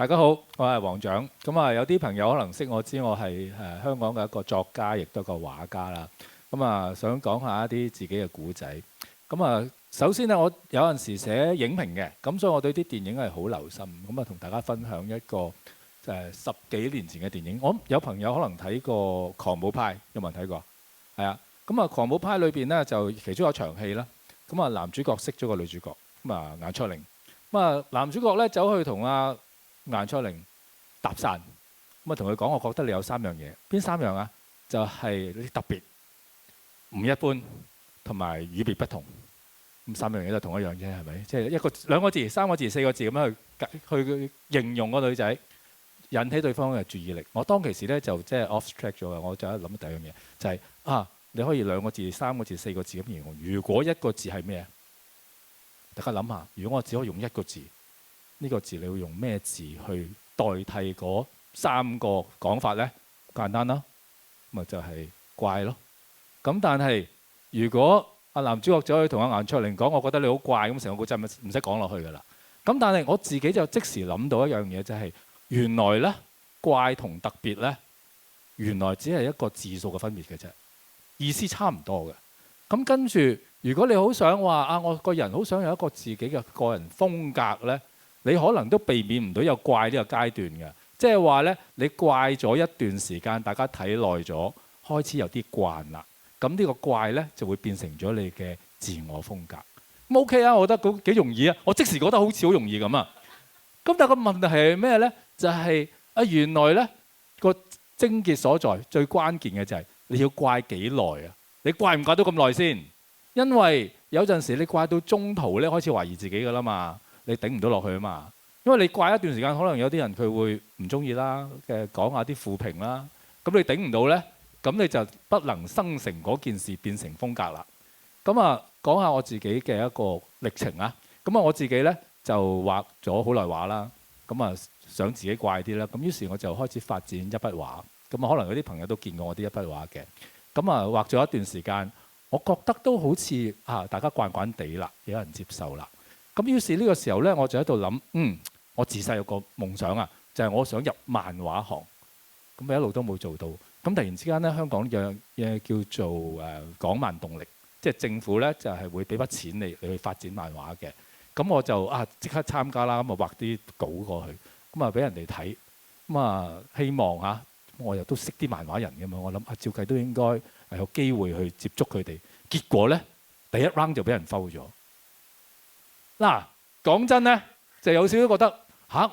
大家好，我係黃獎。咁啊，有啲朋友可能識我，知我係香港嘅一個作家，亦都一個畫家啦。咁啊，想講下一啲自己嘅故仔。咁啊，首先咧，我有陣時寫影評嘅，咁所以我對啲電影係好留心。咁啊，同大家分享一個十幾年前嘅電影。我有朋友可能睇過《狂舞派》，有冇人睇過？係啊。咁啊，《狂舞派》裏邊咧就其中有一場戲啦。咁啊，男主角識咗個女主角，咁啊顏卓靈。咁啊，男主角咧走去同顏卓靈搭訕，咁啊同佢講：我覺得你有3樣嘢，邊3樣啊？就係你特別、唔一般同埋與別不同。咁3樣嘢都係同一樣啫，係咪？即係1個、2個字、3個字、4個字咁樣去形容個女仔，引起對方嘅注意力。我當其時咧就即係 off track 咗嘅，我就一諗第一樣嘢就係你可以2個字、3個字、4個字咁形容。如果1個字係咩啊？大家諗下，如果我只可以用1個字，呢個字你會用咩字去代替嗰3個講法呢？簡單啦，咪就係怪咯。咁但係如果男主角走去同顏卓靈講：我覺得你好怪，咁成個故仔咪唔使講落去㗎啦。咁但係我自己就即時諗到一樣嘢，就係原來呢，怪同特別呢，原來只係一個字數嘅分別嘅啫，意思差唔多嘅。咁跟住，如果你好想話我個人好想有一個自己嘅個人風格呢，你可能都避免唔到有怪呢個階段嘅。即係話呢，你怪咗一段時間，大家睇耐咗，開始有啲慣啦。咁呢個怪呢，就會變成咗你嘅自我風格。咁 OK 啊，我覺得幾容易啊。我即時覺得好似好容易咁啊。咁但係個問題係咩呢？就係原來呢個症結所在，最關鍵嘅就係你要怪幾耐啊？你怪唔怪到咁耐先？因為有陣時你怪到中途咧，開始懷疑自己㗎啦嘛，你頂唔到落去啊嘛。因為你怪一段時間，可能有啲人佢會唔中意啦，講下啲負評啦。咁你頂唔到咧，咁你就不能生成嗰件事變成風格啦。咁啊，講下我自己嘅一個歷程啊。咁啊，我自己咧就畫咗好耐畫啦。咁啊，想自己怪啲啦。咁於是我就開始發展一筆畫。咁啊，可能有啲朋友都見過我啲一筆畫嘅。咁啊，畫咗一段時間，我覺得都好似大家慣慣地啦，有人接受啦。咁於是呢個時候咧，我就喺度諗，我自細有個夢想啊，就係我想入漫畫行。咁一路都冇做到。咁突然之間咧，香港有嘢叫做港漫動力，即係政府咧就係會俾筆錢你去發展漫畫嘅。咁我就即刻參加啦，咁啊畫啲稿過去，咁啊俾人哋睇，咁啊希望我又都識啲漫畫人嘅嘛，我諗照計都應該係有機會去接觸佢哋。結果咧，第一 round 就俾人 foul 咗。嗱，講真咧，就有少少覺得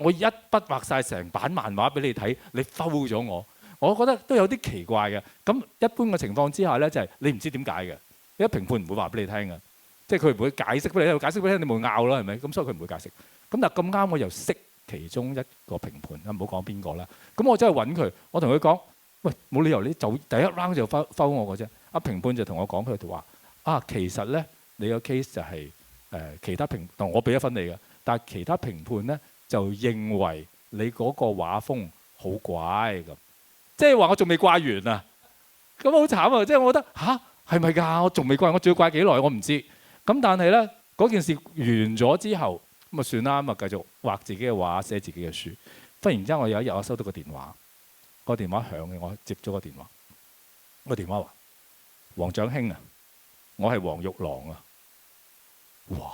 我一筆畫晒成版漫畫俾你睇，你 foul 咗我覺得都有啲奇怪嘅。咁一般嘅情況之下咧，就係你唔知點解嘅，因為評判唔會話俾你聽嘅，即係佢唔會解釋俾你聽，解釋俾你聽你冇拗啦，係咪？咁所以佢唔會解釋。咁但係咁啱我又識其中一個評判，唔好講邊個啦。咁我真係揾佢，我同佢講：喂，冇理由你就第一 round 就 foul 我嘅啫。評判就同我講，佢就話：其實咧你個 case 就係其他評同我俾1分你嘅，但係其他評判咧就認為你嗰個畫風好怪咁，即係話我仲未怪完啊！咁好慘啊！即係我覺得係咪㗎？我仲未怪，我仲要怪幾耐？我唔知。咁但係咧嗰件事完咗之後，咁啊算啦，咁啊繼續畫自己嘅畫，寫自己嘅書。忽然之間我有一日我收到個電話，個電話響嘅，我接咗個電話。個電話話：黃獎兄啊，我係黃玉郎啊！哇！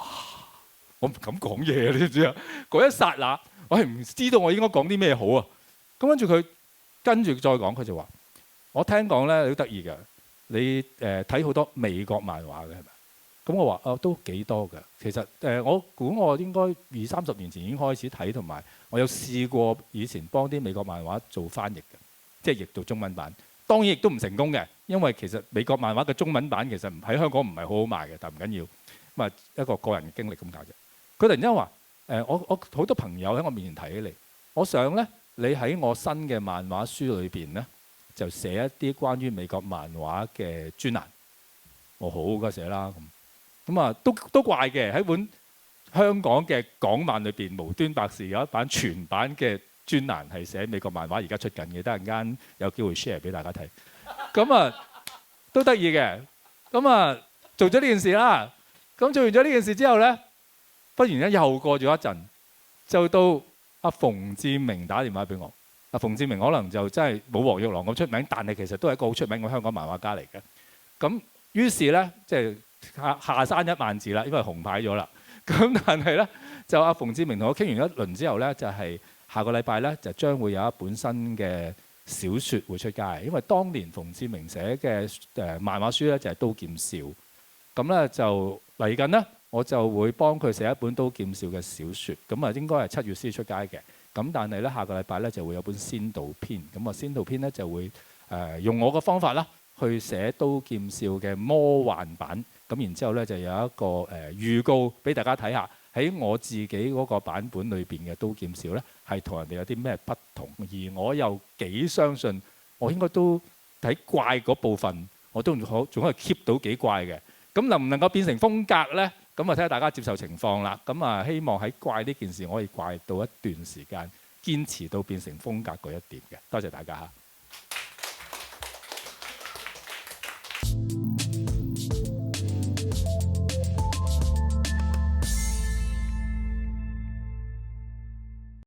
我唔敢講嘢啊，你知唔知啊？嗰一剎那，我係唔知道我應該講啲咩好啊！咁跟住佢跟住再講，佢就話：我聽講咧，你好得意嘅，你睇好多美國漫畫嘅係咪？咁我話都幾多㗎。其實我估我應該20-30年前已經開始睇，同埋我有試過以前幫啲美國漫畫做翻譯嘅，即係譯到中文版。當然亦都唔成功嘅，因為其實美國漫畫嘅中文版其實喺香港唔係好好賣嘅，但唔緊要。咁一個個人經歷咁解啫。佢突然之間話：我好多朋友喺我面前提起你，我想咧你喺我新嘅漫畫書裏邊咧就寫一啲關於美國漫畫嘅專欄。我好嘅寫啦咁都怪嘅，喺本香港嘅港漫裏邊無端白事有一版全版嘅專欄係寫美國漫畫，而家出緊嘅，等陣間有機會 share 俾大家睇。咁都得意嘅。咁做咗呢件事啦。咁做完咗呢件事之後咧，忽然間又過咗一陣，就到阿馮志明打電話俾我。阿馮志明可能就真係冇黃玉郎咁出名，但係其實都係一個好出名嘅香港漫畫家嚟嘅。咁於是咧，即係下山一萬字啦，因為紅牌咗啦。咁但係咧，就阿馮志明同我傾完一輪之後咧，就係下個禮拜咧就將會有一本新嘅小説會出街。因為當年馮志明寫嘅漫畫書咧就係《刀劍笑》，咁咧就嚟緊咧，我就會幫佢寫一本《刀劍笑》嘅小説。咁啊應該係7月先出街嘅。咁但係咧下個禮拜咧就會有本先導篇。咁啊先導篇咧就會用我嘅方法啦，去寫《刀劍笑》嘅魔幻版。咁然之後咧就有一個預告俾大家睇下，喺我自己嗰個版本裏邊嘅《刀劍笑》咧係同人哋有啲咩不同，而我又幾相信我應該都喺怪嗰部分，我都仲可以 keep 到幾怪嘅。咁能唔能夠變成風格咧？咁啊睇下大家接受情況啦。咁啊希望喺怪呢件事我可以怪到一段時間，堅持到變成風格嗰一點嘅。多謝大家嚇。